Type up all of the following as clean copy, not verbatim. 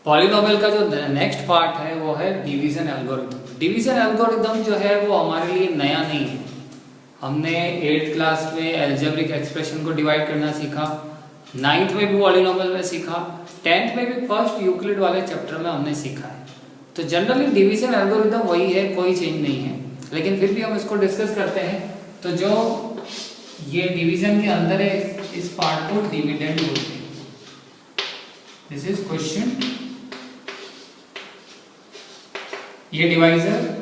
Polynomial का जो next part है वो है डिवीजन एल्गोरिथम। डिवीजन एल्गोरिथम जो है वो हमारे लिए नया नहीं है। हमने 8th क्लास में एल्जेब्रिक एक्सप्रेशन को डिवाइड करना सीखा, 9th में भी पॉलिनोमियल में सीखा, 10th में भी फर्स्ट यूक्लिड वाले चैप्टर में हमने सीखा है। तो जनरली डिवीजन एल्गोरिथम वही है, कोई चेंज नहीं है, लेकिन फिर भी हम इसको डिस्कस करते हैं। तो जो ये डिवीजन के अंदर है इस पार्ट को डिविडेंड बोलते हैं। This is question. ये डिवाइजर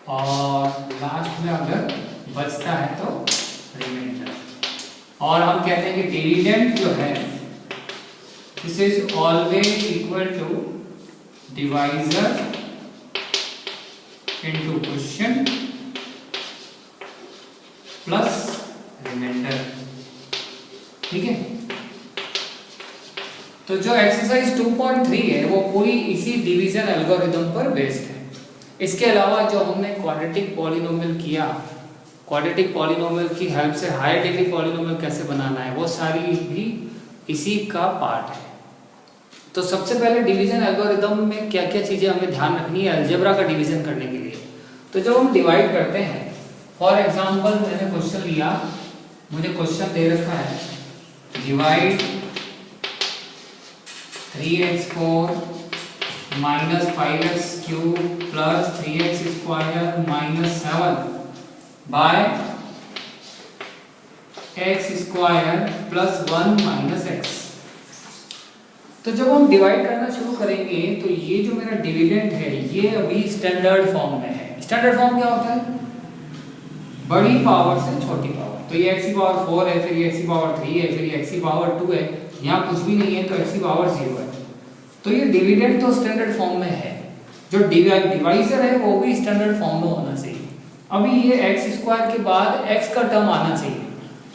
और लास्ट में अगर बचता है तो रिमाइंडर। और हम कहते हैं कि डिविडेंड जो है this is always equal to divisor into question plus reminder. ठीक है, तो जो एक्सरसाइज 2.3 है वो पूरी इसी डिवीजन एल्गोरिथम पर बेस्ड है। इसके अलावा जो हमने क्वाड्रेटिक पॉलिनोमियल किया, क्वाड्रेटिक पॉलिनोमियल की हेल्प से हायर डिग्री पॉलिनोमियल कैसे बनाना है, वो सारी भी इसी का पार्ट है। तो सबसे पहले डिवीजन एल्गोरिथम में क्या क्या चीजें हमें ध्यान रखनी है अलजेब्रा का डिवीजन करने के लिए। तो जब हम डिवाइड करते हैं, फॉर एग्जांपल मैंने क्वेश्चन लिया, मुझे क्वेश्चन दे रखा है divide 3x4 minus 5x cube plus 3x square minus 7 by x square plus 1 minus x। तो जब हम डिवाइड करना शुरू करेंगे तो ये जो मेरा डिविडेंड है ये अभी स्टैंडर्ड फॉर्म में है। स्टैंडर्ड फॉर्म क्या होता है? बड़ी पावर से छोटी पावर। तो ये x की पावर 4 है, फिर ये x की पावर 3 है, फिर ये x की पावर 2 है, यहाँ कुछ भी नहीं है तो x की पावर 0 है। तो ये डिविडेंड तो स्टैंडर्ड फॉर्म में है। जो डिवाइजर है वो भी स्टैंडर्ड फॉर्म में होना चाहिए। अभी ये x स्क्वायर के बाद x का टर्म आना चाहिए,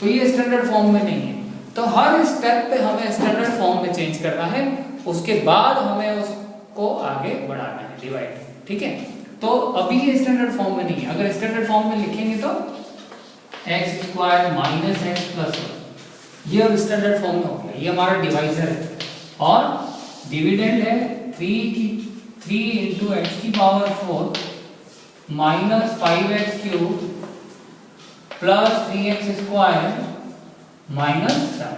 तो ये स्टैंडर्ड फॉर्म में नहीं है। तो हर स्टेप पे हमें स्टैंडर्ड फॉर्म में चेंज करना है, उसके बाद हमें उसको आगे बढ़ाना है डिवाइड। ठीक है, तो अभी ये स्टैंडर्ड फॉर्म में नहीं है। अगर स्टैंडर्ड फॉर्म में लिखेंगे तो x square minus x plus 1, ये अब स्टैंडर्ड फॉर्म में हो गया। ये हमारा डिवाइजर है और डिविडेंड है 3 इंटू एक्स की power 4 minus 5x cube plus 3x square minus 7।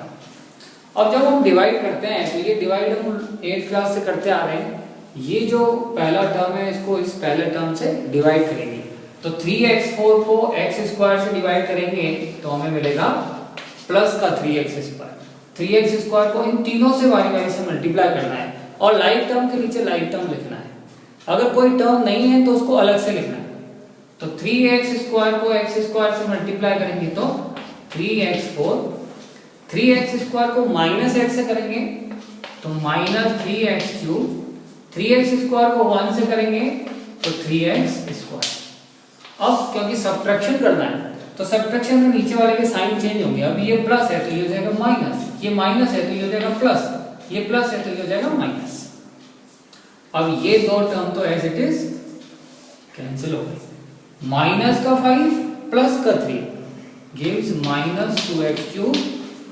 अब जब हम डिवाइड करते हैं तो ये डिवाइड हम 8th क्लास से करते आ रहे हैं। ये जो पहला टर्म है इसको इस पहले टर्म से डिवाइड करेंगे। तो 3x4 को x स्क्वायर से डिवाइड करेंगे तो हमें मिलेगा प्लस का 3x स्क्वायर। 3x स्क्वायर को इन तीनों से y से मल्टीप्लाई करना है और लाइक टर्म के नीचे लाइक टर्म लिखना है। अगर कोई टर्म नहीं है तो उसको अलग से लिखना है। तो 3x स्क्वायर को x स्क्वायर से मल्टीप्लाई करेंगे तो 3x4, 3x स्क्वायर को माइनस x से करेंगे तो minus 3x cube, 3x square को 1 से करेंगे तो 3x स्क्वायर। अब क्योंकि सब्ट्रैक्शन करना है तो सब्ट्रैक्शन में नीचे वाले के साइन चेंज होंगे। अब ये प्लस है तो ये हो जाएगा माइनस, ये माइनस है तो ये हो जाएगा प्लस, ये प्लस है तो ये हो जाएगा माइनस। अब ये दो टर्म तो एज इट इज कैंसिल हो गए। माइनस का 5 प्लस का 3 गिव्स माइनस 2x क्यूब,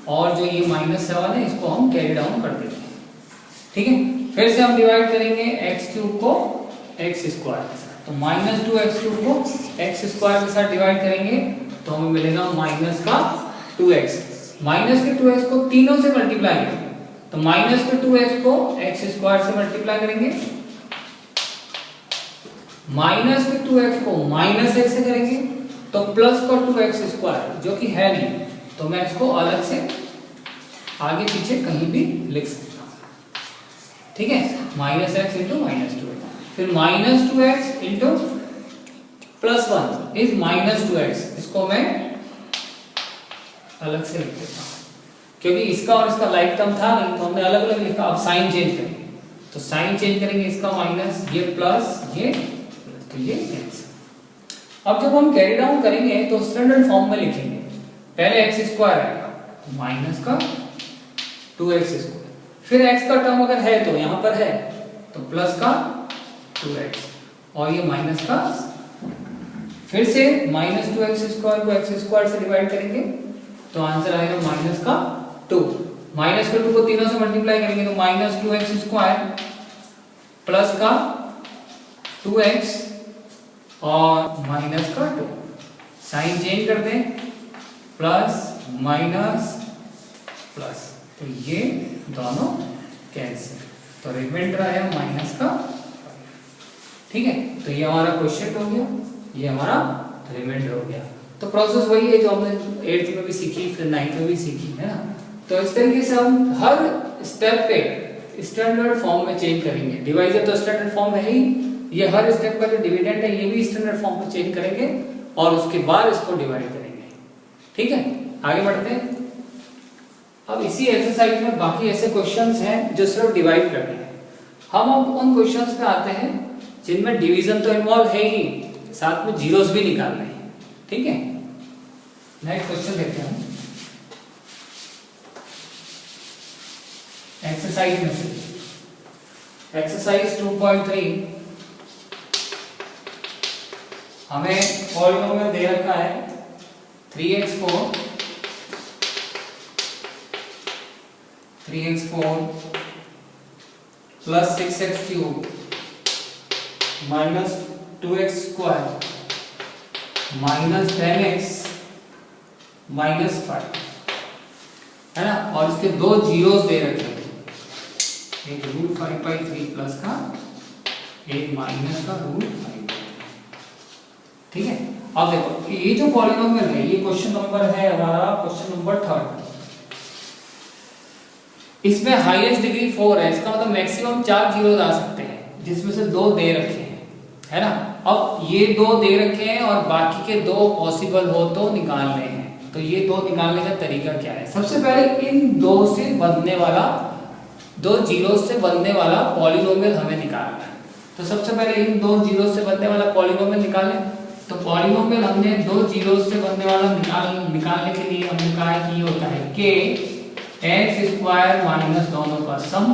और जो ये माइनस 7 है इसको हम कैरी डाउन कर देते हैं। ठीक है, फिर से हम डिवाइड करेंगे x क्यूब को x स्क्वायर के साथ, तो माइनस 2x क्यूब को x स्क्वायर के साथ डिवाइड करेंगे तो हमें मिलेगा माइनस का 2x। माइनस के 2x को तीनों से मल्टीप्लाई करेंगे तो माइनस के 2x को x स्क्वायर से मल्टीप्लाई करेंगे, माइनस के 2x को माइनस x से करेंगे तो प्लस का 2x स्क्वायर, जो कि है नहीं तो मैं इसको अलग से आगे पीछे कहीं भी लिख सकता हूं। ठीक है, minus x into minus 2x, फिर minus 2x into plus 1 is minus 2x। इसको मैं अलग से लिख देता हूं क्योंकि इसका और इसका लाइक टर्म था नहीं तो हमने अलग अलग लिखा। अब साइन चेंज करेंगे तो साइन चेंज करेंगे, इसका माइनस, ये प्लस, ये तो ये x। अब जब हम कैरी डाउन करेंगे तो स्टैंडर्ड फॉर्म में लिखेंगे। पहले x स्क्वायर आएगा तो माइनस का 2x स्क्वायर, फिर x का टर्म अगर है तो यहां पर है तो प्लस का 2x और ये माइनस का, फिर से माइनस 2x स्क्वायर को x स्क्वायर से डिवाइड करेंगे तो आंसर आएगा माइनस का 2। माइनस के 2 को तीनों से मल्टीप्लाई करेंगे तो माइनस 2x स्क्वायर प्लस का 2x और माइनस का 2, साइन चेंज कर दें, प्लस माइनस प्लस, तो ये दोनों कैंसिल, तो रिमाइंडर आया माइनस का 5। ठीक है, तो ये हमारा क्वेश्चन हो गया, ये हमारा रिमाइंडर हो गया। तो प्रोसेस वही है जो हमने 8th में भी सीखी, फिर 9th में भी सीखी है ना। तो इस तरीके से हम हर स्टेप पे स्टैंडर्ड फॉर्म में चेंज करेंगे। डिवाइजर तो स्टैंडर्ड फॉर्म में है ही, ये हर स्टेप का जो डिविडेंड है ये भी स्टैंडर्ड फॉर्म में चेंज करेंगे और उसके बाद इसको डिवाइड करेंगे। ठीक है, आगे बढ़ते हैं। अब इसी एक्सरसाइज में बाकी ऐसे क्वेश्चंस हैं जो सिर्फ डिवाइड करने हैं। हम अब उन क्वेश्चंस पे आते हैं जिनमें डिवीजन तो इन्वॉल्व है ही, साथ में जीरोस भी निकालने हैं। ठीक है, नेक्स्ट क्वेश्चन देखते हैं। एक्सरसाइज में से एक्सरसाइज 2.3 हमें पॉलीनोमियल दे रखा है 3x4 plus 6x³ minus 2x square minus 10x minus 5 है ना, और इसके दो जीरोस दे रखे हैं, एक √5/3 प्लस का, एक माइनस का √5। ठीक है, अब देखो ये जो पॉलीनोमियल है ये क्वेश्चन नंबर है हमारा क्वेश्चन नंबर 3। इसमें हाईएस्ट डिग्री 4 है, इसका मतलब मैक्सिमम 4 जीरोस आ सकते हैं, जिसमें से 2 दे रखे हैं, है ना। अब ये 2 दे रखे हैं और बाकी के 2 पॉसिबल हो तो निकालने हैं। तो ये 2 निकालने का तरीका क्या है? सबसे पहले इन 2 से बनने वाला, 2 जीरोस से बनने वाला पॉलीनोमियल हमें निकालना है। तो सबसे पहले इन 2 जीरोस से बनने वाला पॉलीनोमियल निकालें। तो पॉलीनोमियल हमने 2 जीरोस से बनने वाला निकालने के लिए हमने कहा कि ये होता है कि x स्क्वायर माइनस दोनों का सम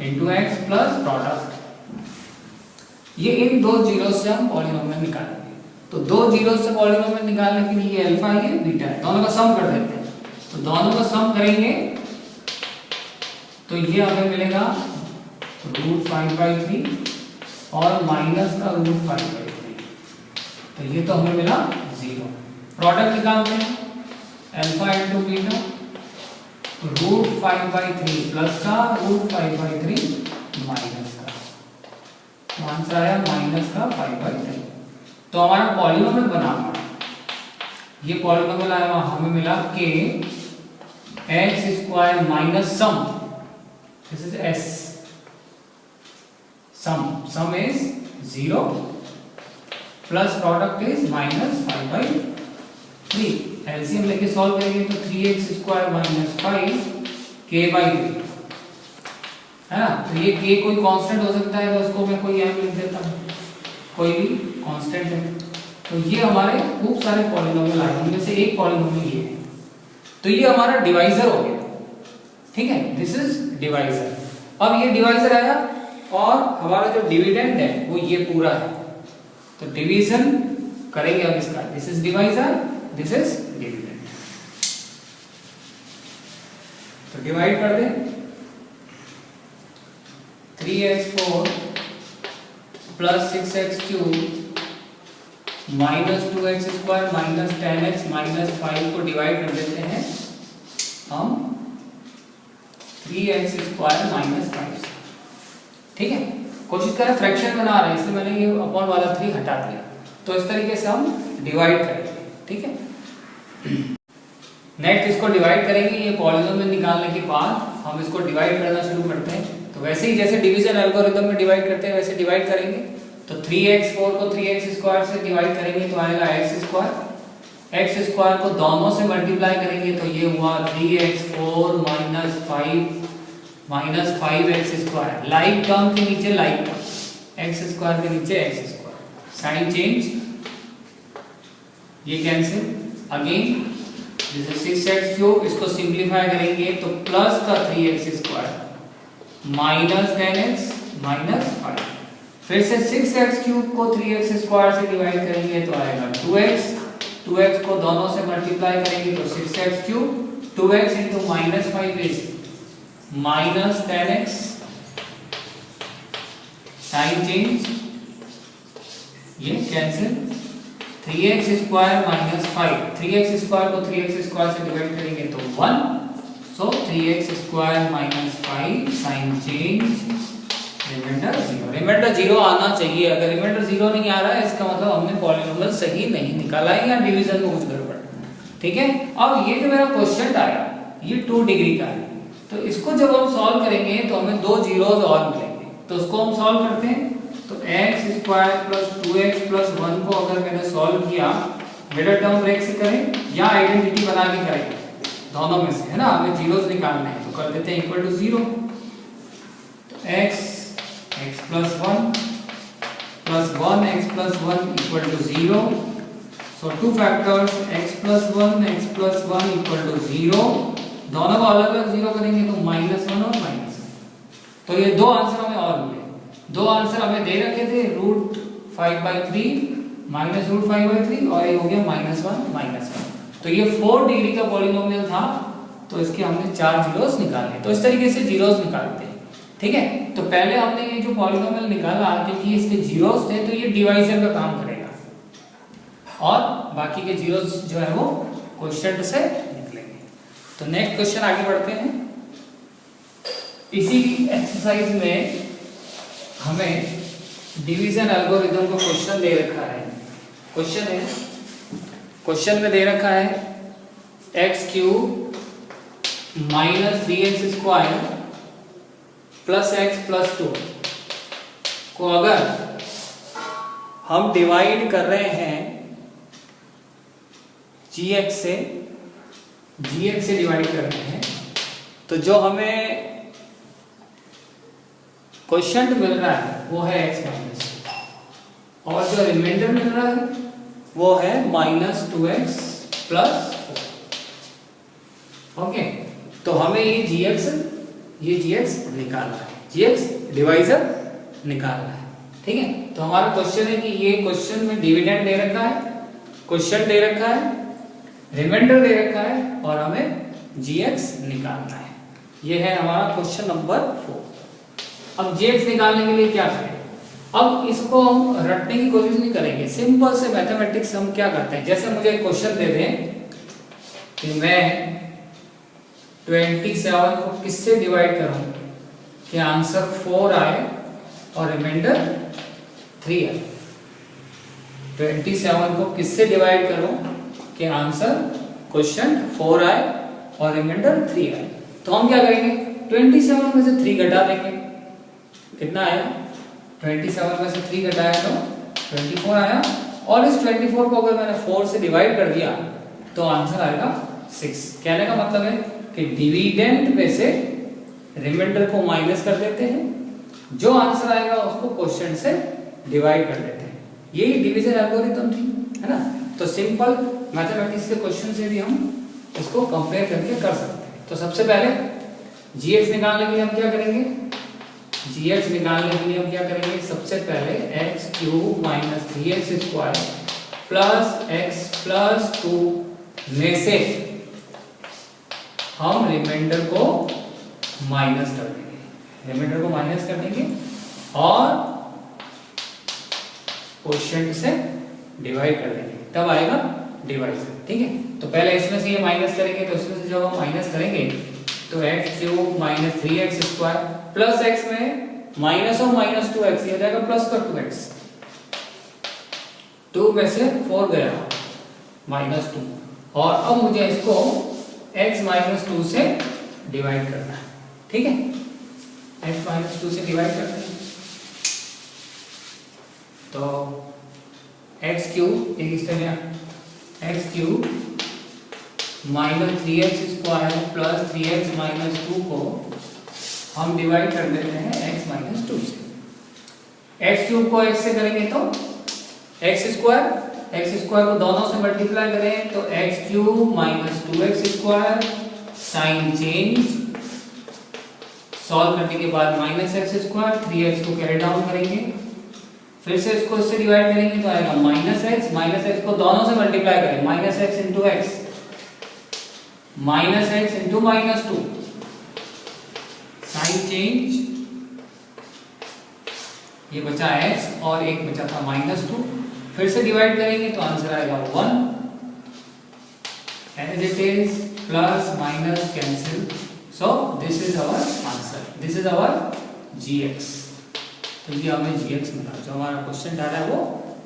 इंटू x प्लस प्रोडक्ट। ये इन 2 जीरोस से हम पॉलीनोमियल निकालेंगे। तो 2 जीरोस से पॉलीनोमियल निकालने के लिए अल्फा है, बीटा है, दोनों का सम कर देते हैं। तो दोनों का सम करेंगे तो ये हमें मिलेगा √5/3 और माइनस का √5/3, तो ये तो हमें मिला 0। प्रोडक्ट निकालते हैं, अल्फा इंटू बीटा √5/3 प्लस का √5/3 माइनस का, तो आंसर आया माइनस का 5/3। तो हमारा पॉलीनोमियल बना हुआ, ये पॉलीनोमियल आया हमें मिला कि x square minus sum, this is s, some is 0 plus product is minus 5/3। LCM लेके सॉल्व करेंगे तो 3x स्क्वायर माइनस 5k/3 है ना। तो ये k कोई कांस्टेंट हो सकता है, तो उसको मैं कोई m लिख देता हूँ, कोई भी कांस्टेंट है। तो ये हमारे खूब सारे पॉलीनोमियल आए, उनमें से एक पॉलीनोमियल ये है। तो ये हमारा डिवाइजर हो गया। ठीक है, दिस इज डिवाइजर। अब ये डिवाइजर आया और हमारा जो डिविडेंड है वो ये पूरा है। तो डिवीजन करेंगे अब इसका, this is divisor, this is dividend. तो डिवाइड कर दें, 3x4 plus 6x³ minus 2x square minus 10x minus 5 को डिवाइड कर देते हैं हम 3x स्क्वायर माइनस 5। ठीक है, कोशिश करें फ्रैक्शन बना रहे हैं, इसलिए मैंने ये अपॉन वाला 3 हटा दिया। तो इस तरीके से हम डिवाइड करेंगे। ठीक है, नेक्स्ट इसको डिवाइड करेंगे। ये पॉलीनोमियल निकालने के बाद हम इसको डिवाइड करना शुरू करते हैं। तो वैसे ही जैसे डिवीजन एल्गोरिथम में डिवाइड करते हैं वैसे डिवाइड करेंगे। तो 3x4 को 3x स्क्वायर से डिवाइड करेंगे तो आएगा x स्क्वायर। x स्क्वायर को दोनों से मल्टीप्लाई करेंगे तो ये हुआ 3x4 minus 5x square. Like term के नीचे लाइक टर्म, x स्क्वायर के नीचे x स्क्वायर, साइन चेंज, ये कैंसिल। अगेन जैसे 6x³ इसको सिंप्लीफाई करेंगे तो प्लस का 3x square minus 10x minus 5। फिर से 6x³ को 3x स्क्वायर से डिवाइड करेंगे तो आएगा 2x। 2x को दोनों से मल्टीप्लाई करेंगे तो 6x³, 2x into minus 5 is minus 10x sign change, ये cancel, 3x square minus 5, 3x square को 3x स्क्वायर से डिवाइड करेंगे तो 1, so 3x square minus 5 sign change, remainder 0। Remainder 0 आना चाहिए। अगर रिमाइंडर 0 नहीं आ रहा है इसका मतलब हमने पॉलिनोमियल सही नहीं निकाला है या डिवीजन में कुछ गड़बड़। ठीक है, अब ये जो मेरा क्वेश्चन आया ये 2 डिग्री का है, तो इसको जब हम सॉल्व करेंगे तो हमें 2 जीरोस और मिलेंगे, तो उसको हम सॉल्व करते हैं। तो x square plus 2x plus 1 को अगर मैंने सॉल्व किया, मिडिल टर्म ब्रेक से करें या आइडेंटिटी बना के करें, दोनों में से, है ना, हमें जीरोस निकालना है, तो कर देते हैं इक्वल टू 0। तो x plus 1 plus 1 x plus 1 equal to 0। So 2 factors x plus 1 equal to 0। दोनों को अलग अलग 0 करेंगे तो -1 और -1। तो ये 2 आंसर हमें और मिले। 2 आंसर हमें दे रखे थे, √5/3 माइनस √5/3 और ये हो गया -1। तो ये 4 डिग्री का पॉलिनोमियल था, तो इसके हमने 4 जीरोस निकाले। तो इस तरीके से जीरोस निकालते हैं। ठीक है, तो पहले हमने ये जो पॉलिनोमियल निकाला, क्योंकि इसके जीरोस थे तो ये डिवाइजर का काम करेगा और बाकी के जीरोस जो है वो क्वोशिएंट से निकलेंगे। तो नेक्स्ट क्वेश्चन आगे बढ़ते हैं। इसी एक्सरसाइज में हमें डिवीजन एल्गोरिथम को क्वेश्चन दे रखा है। क्वेश्चन में दे रखा है x³ minus 3x square plus x plus 2 को अगर हम डिवाइड कर रहे हैं gx से डिवाइड कर रहे हैं, तो जो हमें क्वोशिएंट मिल रहा है वो है x माइनस 2 और जो रिमाइंडर मिल रहा है वो है -2x प्लस 4। ओके, तो हमें ये gx निकालना है, gx डिवाइजर निकालना है। ठीक है, तो हमारा क्वेश्चन है कि ये क्वेश्चन में डिविडेंड दे रखा है, क्वोशिएंट दे रखा है, रिमाइंडर दे रखा है और हमें gx निकालना है। ये है हमारा क्वेश्चन नंबर 4। अब gx निकालने के लिए क्या करें? अब इसको हम रटने की कोशिश नहीं करेंगे, सिंपल से मैथमेटिक्स हम क्या करते हैं, जैसे मुझे क्वेश्चन दे दें कि मैं 27 को किससे डिवाइड करूं कि आंसर 4 आए और रिमाइंडर 3 आए। 27 को किससे डिवाइड करूं कि आंसर क्वेश्चन 4 आए और रिमाइंडर 3 आए। तो हम क्या करेंगे, 27 में से 3 घटा देंगे, कितना आया, 27 में से 3 घटाया तो 24 आया, और इस 24 को अगर मैंने 4 से डिवाइड कर दिया तो आंसर आएगा 6। कहने का मतलब है कि डिविडेंड में से रिमाइंडर को माइनस कर देते हैं, जो आंसर आएगा उसको क्वोशिएंट से डिवाइड कर देते हैं। यही डिवीजन एल्गोरिथम थी, है ना। तो सिंपल मैथमेटिक्स के क्वेश्चन से भी हम इसको कंपेयर करके कर सकते हैं। तो सबसे पहले gx निकालने के लिए हम क्या करेंगे, gx निकालने के लिए हम क्या करेंगे, सबसे पहले x³ minus 3x square plus x plus 2 में से हम रिमाइंडर को माइनस कर देंगे, और क्वोशिएंट से डिवाइड कर देंगे, तब आएगा डिवाइजर। ठीक है, तो पहले इसमें से ये माइनस करेंगे, तो इसमें से जब हम माइनस करेंगे तो x³ minus 3x square plus x में माइनस और माइनस 2x, ये जाएगा प्लस का 2x, 2 में से 4 गया -2, और अब मुझे इसको x माइनस 2 से डिवाइड करना है। ठीक है, x माइनस 2 से डिवाइड करते हैं, तो x³ एक इसका गया, x³ minus 3x square plus 3x minus 2 को हम डिवाइड कर देते हैं x माइनस 2 से। x³ को x से करेंगे तो x स्क्वायर को दोनों से मल्टीप्लाई करें तो x³ minus 2x square sine change, solve करने के बाद माइनस x स्क्वायर, 3x को कैरी डाउन करेंगे, फिर से इसको इससे डिवाइड करेंगे तो आएगा माइनस x को दोनों से मल्टीप्लाई करें, minus x into x, minus x into -2, sign change, ये बचा x और एक बचा था -2, फिर से डिवाइड करेंगे तो आंसर आएगा 1 as it is, plus minus cancel, so this is our answer, this is our gx। तो ये हमें gx मिला, जो हमारा क्वेश्चन आ रहा है वो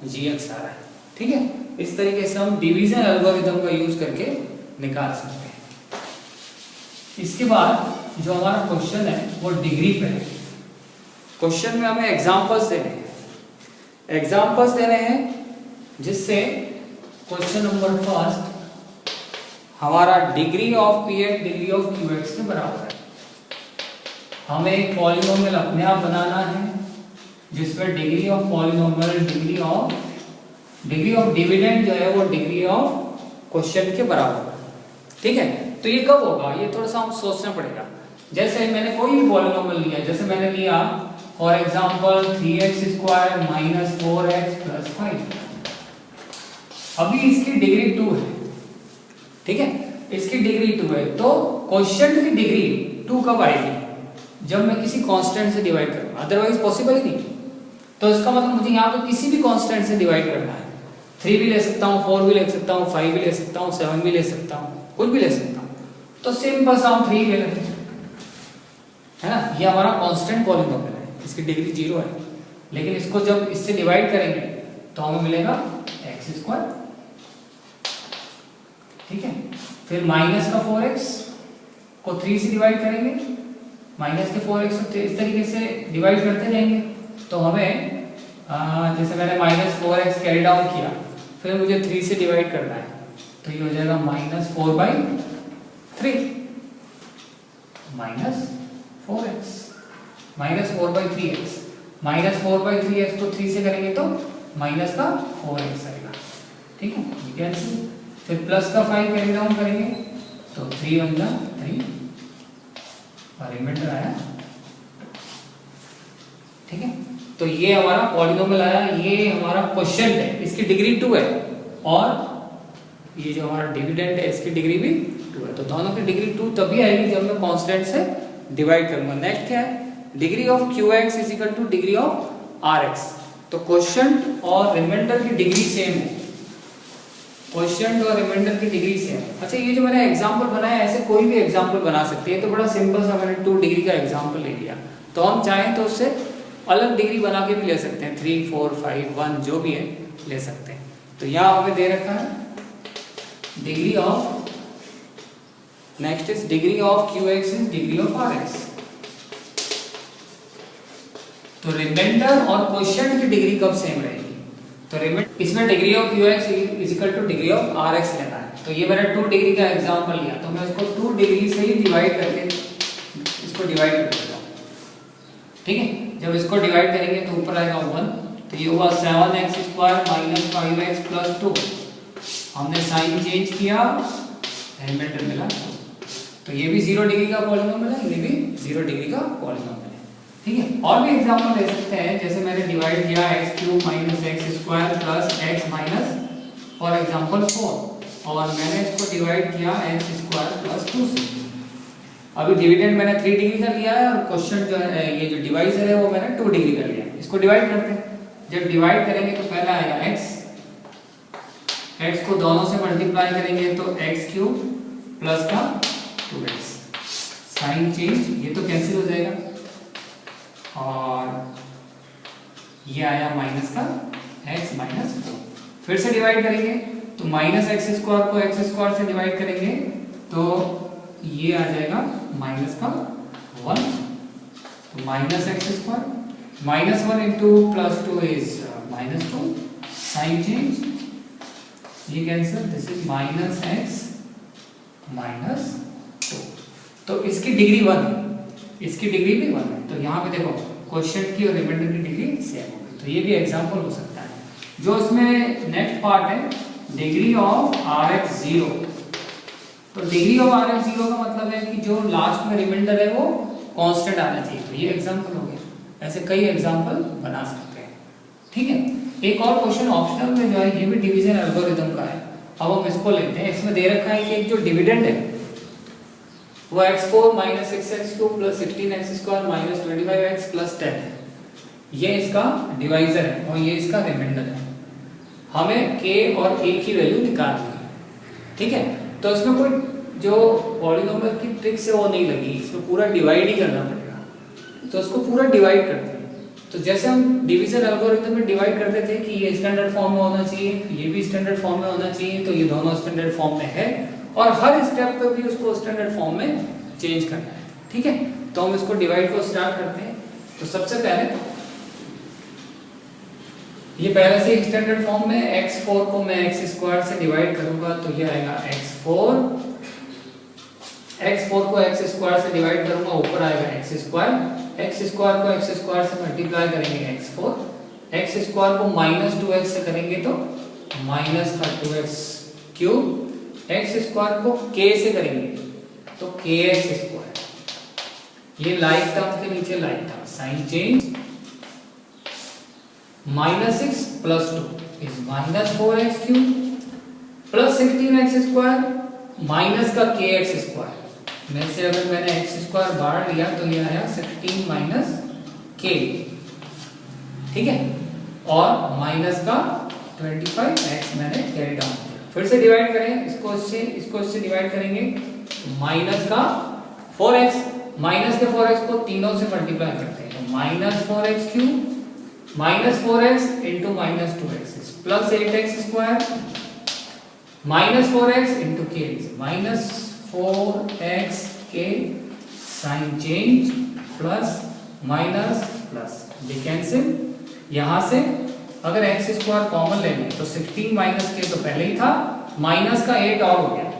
gx आ रहा है। ठीक है, इस तरीके से हम डिवीजन एल्गोरिथम का यूज करके निकाल सकते हैं। इसके बाद जो हमारा क्वेश्चन है वो डिग्री पे है। क्वेश्चन में हमें एग्जांपल्स देने हैं, एग्जांपल्स देने हैं जिससे क्वेश्चन नंबर फर्स्ट हमारा degree of P x degree of Q x के बराबर है। हमें एक पॉलिनोमियल अपने आप बनाना है जिसमें degree of polynomial degree of dividend जो है वो डिग्री ऑफ क्वेश्चन के बराबर है। ठीक है, तो ये कब होगा, ये थोड़ा सा हम सोचना पड़ेगा। जैसे मैंने कोई भी पॉलिनोमियल लिया, जैसे मैंने लिया फॉर एग्जांपल 3x² - 4x + 5, अभी इसकी डिग्री 2 है। ठीक है, इसकी डिग्री 2 है, तो क्वेश्चन की डिग्री 2 कब आएगी, जब मैं किसी कांस्टेंट से डिवाइड करूंगा, अदरवाइज पॉसिबल ही नहीं। तो इसका मतलब मुझे यहाँ पे किसी भी कांस्टेंट से डिवाइड करना है, 3 भी ले सकता हूँ, 4 भी ले सकता हूँ, 5 भी ले सकता हूँ, 7 भी ले सकता हूँ, कुछ भी ले सकता हूँ। तो सिंपल सा हम 3 ले लेते हैं, है ना, ये हमारा कांस्टेंट पॉलिनोमियल है, इसकी डिग्री 0 है। लेकिन इसको जब इससे डिवाइड करेंगे तो हमें मिलेगा x²। ठीक है, फिर माइनस का 4x को 3 से डिवाइड करेंगे, माइनस के 4x को इस तरीके से डिवाइड करते जाएंगे, तो हमें जैसे मैंने -4x कैरी डाउन किया, फिर मुझे 3 से डिवाइड करना है, तो ये हो जाएगा -4/3 -4x -4/3x -4/3x को 3 से करेंगे तो माइनस का 4x आएगा। ठीक है, ये कैंसिल, फिर प्लस का 5 कैरी डाउन करेंगे तो 3 × 3 और रिमाइंडर आया। ठीक है, तो ये हमारा पॉलिनोमियल आया, ये हमारा क्वेश्चन है, इसकी डिग्री 2 है, और ये जो हमारा डिविडेंड है इसकी डिग्री भी 2 है। तो दोनों की डिग्री 2 तभी आएगी जब मैं कांस्टेंट से डिवाइड करूंगा। नेक्स्ट क्या है, degree of qx = degree of rx। तो क्वेश्चन और रिमाइंडर की डिग्री सेम है, क्वेश्चन और रिमाइंडर की डिग्री सेम है। अच्छा, ये जो मैंने एग्जांपल बनाया, ऐसे कोई भी एग्जांपल बना सकते हैं, तो बड़ा सिंपल सा मैंने 2 डिग्री का एग्जांपल ले लिया। तो हम चाहें तो उससे अलग डिग्री बना के भी ले सकते हैं, 3, 4, 5, 1 जो भी है ले सकते हैं। तो यहाँ हमें दे रखा है degree of, next is degree of qx is degree of rx। तो रिमाइंडर और क्वेश्चन की डिग्री कब सेम रहेगी, तो इसमें degree of qx = degree of rx लेना है। तो ये मैंने 2 डिग्री का एग्जांपल लिया, तो मैं इसको 2 डिग्री से ही डिवाइड करके इसको डिवाइड कर देता हूँ। ठीक है, जब इसको डिवाइड करेंगे तो ऊपर आएगा 1, तो ये हुआ 7x² - 5x + 2। हमने साइन चेंज किया, रिमाइंडर मिला, तो ये भी 0 डिग्री का पॉलिनोमियल है, ये भी 0 डिग्री का पॉलिनोमियल है। ठीक है, और भी एग्जांपल ले सकते हैं, जैसे मैंने डिवाइड किया x³ - x² + x for example 4, और मैंने इसको डिवाइड किया x² + 2 से। अभी डिविडेंड मैंने 3 डिग्री का लिया है, और क्वेश्चन जो है, ये जो डिवाइजर है वो मैंने 2 डिग्री का लिया है। इसको डिवाइड करते हैं, जब डिवाइड करेंगे तो पहला आएगा x को दोनों से मल्टीप्लाई करेंगे तो x³ प्लस का 2x, साइन चेंज, ये तो कैंसिल हो जाएगा, और ये आया माइनस का x - 4। फिर से डिवाइड करेंगे तो -x² को x² से डिवाइड करेंगे तो ये आ जाएगा माइनस का 1, तो -x², -1 × +2 इज -2, साइन चेंज, ये कैंसिल, दिस इज -x - 2। तो इसकी डिग्री 1 है, इसकी डिग्री भी 1 है। तो यहाँ पे देखो क्वेश्चन की और रिमाइंडर की डिग्री सेम होगी। तो ये भी एग्जांपल हो सकता है। जो इसमें नेक्स्ट पार्ट है डिग्री ऑफ rx 0। तो डिग्री ऑफ rx 0 का मतलब है कि जो लास्ट में रिमाइंडर है वो कांस्टेंट आना चाहिए। तो ये एग्जांपल हो गया, ऐसे कई एग्जांपल बना सकते हैं। ठीक है, एक और क्वेश्चन ऑप्शनल में जो है ये भी डिवीजन एल्गोरिथम का है। अब हम इसको लेते हैं। इसमें दे रखा है कि एक जो डिविडेंड है वो x4 minus 6x2 plus 16x square minus 25x plus 10 है। ये इसका डिवाइजर है और ये इसका रिमाइंडर है। हमें k और a की वैल्यू निकालनी है, ठीक है। तो इसमें कोई जो पॉलिनोमियल की ट्रिक्स है वो नहीं लगी, इसमें पूरा डिवाइड ही करना पड़ेगा। तो इसको पूरा डिवाइड करते हैं। तो जैसे हम डिवीजन एल्गोरिथम में डिवाइड करते थे कि ये स्टैंडर्ड फॉर्म में होना चाहिए, ये भी स्टैंडर्ड फॉर्म में होना चाहिए, तो ये दोनों स्टैंडर्ड फॉर्म में है और हर स्टेप पे भी उसको स्टैंडर्ड फॉर्म में चेंज करना है, ठीक है। तो हम इसको डिवाइड को स्टार्ट करते हैं। तो सबसे पहले ये पहले से स्टैंडर्ड फॉर्म में x4 को मैं x स्क्वायर से डिवाइड करूंगा तो ये आएगा x4 को x स्क्वायर से डिवाइड करूंगा, ऊपर आएगा x स्क्वायर को x स्क्वायर से मल्टीप्लाई करेंगे x स्क्वायर को माइनस 2x से करेंगे तो माइनस का 2x क्यूब, x स्क्वायर को k से करेंगे तो kx स्क्वायर। ये लाइक टर्म के नीचे like term, sign change, minus 6 plus 2 is minus 4x cube plus 16x square minus का kx स्क्वायर में से अगर मैंने x स्क्वायर बाहर लिया तो ये आया 16 माइनस k, ठीक है। और माइनस का 25x मैंने कैरी डाउन किया। फिर से डिवाइड करें, इसको इससे डिवाइड करेंगे तो माइनस का 4x, माइनस के 4x को तीनों से मल्टीप्लाई करते हैं तो minus 4x cube minus 4x into minus 2x plus 8x square minus 4x into k minus 4x k sign change plus minus plus ये कैंसिल। यहां से अगर x स्क्वायर कॉमन लेंगे तो 16 माइनस k तो पहले ही था, माइनस का 8 और हो गया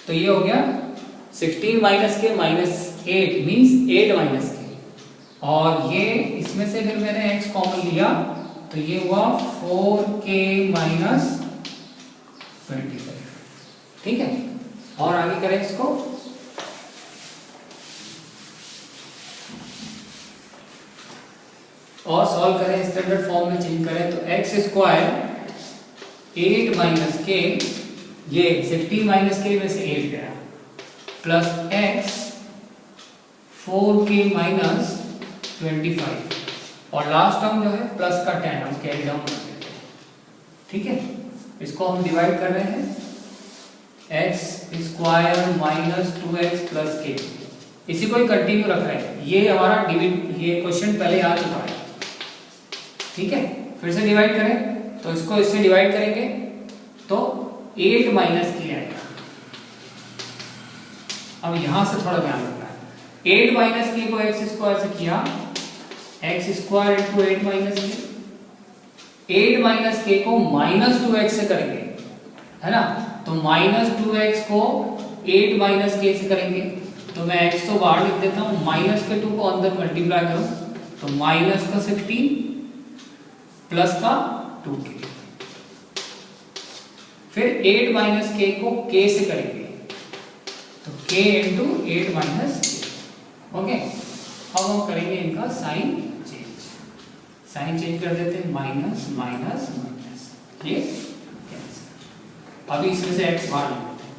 तो ये हो गया 16 minus k minus 8 means 8 minus k। और ये इसमें से फिर मैंने x कॉमन लिया तो ये हुआ 4k माइनस 25, ठीक है। और आगे करें इसको, और सॉल्व करें, स्टैंडर्ड फॉर्म में चेंज करें तो x स्क्वायर 8 माइनस k, ये 16 माइनस k में से 8 गया, प्लस x 4k माइनस 25 और लास्ट टर्म जो है प्लस का 10 हम कैरी डाउन कर देते हैं, ठीक है। इसको हम डिवाइड कर रहे हैं x square minus 2x plus k, इसी को ही कंटिन्यू रख रहे हैं। ये हमारा ये क्वेश्चन पहले आ चुका है, ठीक है। फिर से डिवाइड करें तो इसको इससे डिवाइड करेंगे तो 8 माइनस k आएगा। अब यहां से थोड़ा ध्यान रखना है, 8 माइनस k को x स्क्वायर से किया, x square into 8 minus k, 8 minus k को माइनस 2x से करेंगे, है ना। तो माइनस 2x को 8 माइनस k से करेंगे तो मैं x तो बाहर लिख देता हूं, माइनस के 2 को अंदर मल्टीप्लाई करूं तो माइनस का 16 प्लस का 2k, फिर 8 माइनस k को k से करेंगे तो k into 8 minus k, okay. अब हम करेंगे इनका साइन चेंज कर देते हैं, माइनस माइनस माइनस, ये अभी इसमें से x बाहर लेते हैं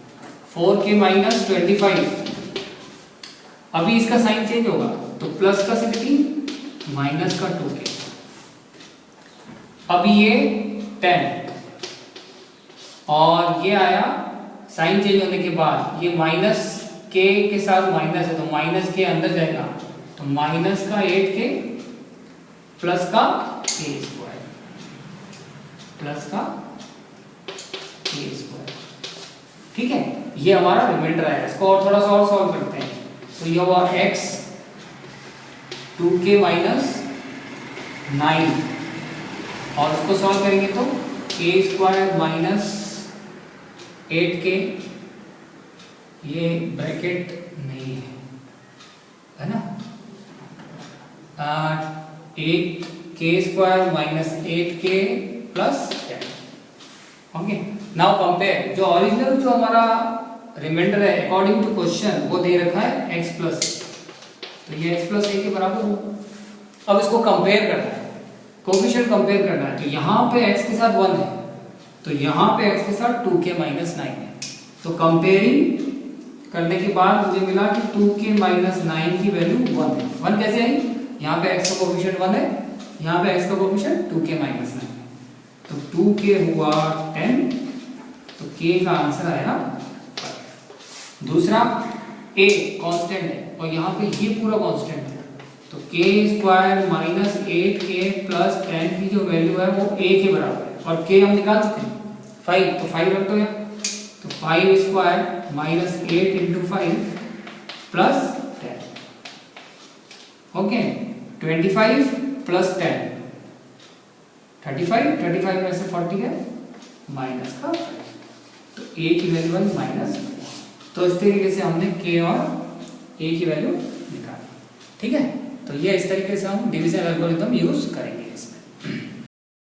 4k माइनस 25, अभी इसका साइन चेंज होगा तो प्लस का 16 माइनस का 2k, अभी ये 10 और ये आया साइन चेंज होने के बाद ये माइनस k के साथ माइनस है तो माइनस के अंदर जाएगा तो माइनस का 8k प्लस का k स्क्वायर प्लस का k स्क्वायर, ठीक है। ये हमारा रिमाइंडर है। इसको और थोड़ा सा और सॉल्व करते हैं तो ये हुआ x 2k माइनस 9 और उसको सॉल्व करेंगे तो k स्क्वायर माइनस 8k, ये ब्रैकेट नहीं है ना, 8k square minus 8k plus 10, okay. Now compare, जो ओरिजिनल जो हमारा रिमाइंडर है अकॉर्डिंग टू क्वेश्चन वो दे रखा है x प्लस, तो ये x प्लस a के बराबर हो। अब इसको कंपेयर करना है, कोफिशिएंट कंपेयर करना है, तो यहाँ पे x के साथ 1 है तो यहाँ पे x के साथ 2k माइनस 9 है, तो कंपेयरिंग करने के बाद मुझे मिला कि 2k माइनस 9 की वैल्यू 1 है। 1 कैसे आई? यहाँ पे x का कोफिशिएंट 1 है, यहाँ पे x का कोफिशिएंट 2k माइनस 9 है, तो 2k हुआ 10, तो k का आंसर आया 5। दूसरा a कांस्टेंट है और यहाँ पे ये पूरा कांस्टेंट है, तो k square minus 8k plus 10 की जो वैल्यू है वो a के बराबर है, और k हम निकाल सकते हैं 5, तो 5 रख दो यहाँ, तो 5 square minus 8 into 5 plus 10, okay 25 plus 10 35, 35 में से 40 है माइनस का 5, तो a की वैल्यू आई माइनस। तो इस तरीके से हमने k और a की वैल्यू निकाली, ठीक है। तो ये इस तरीके से हम डिवीजन एल्गोरिथम यूज करेंगे।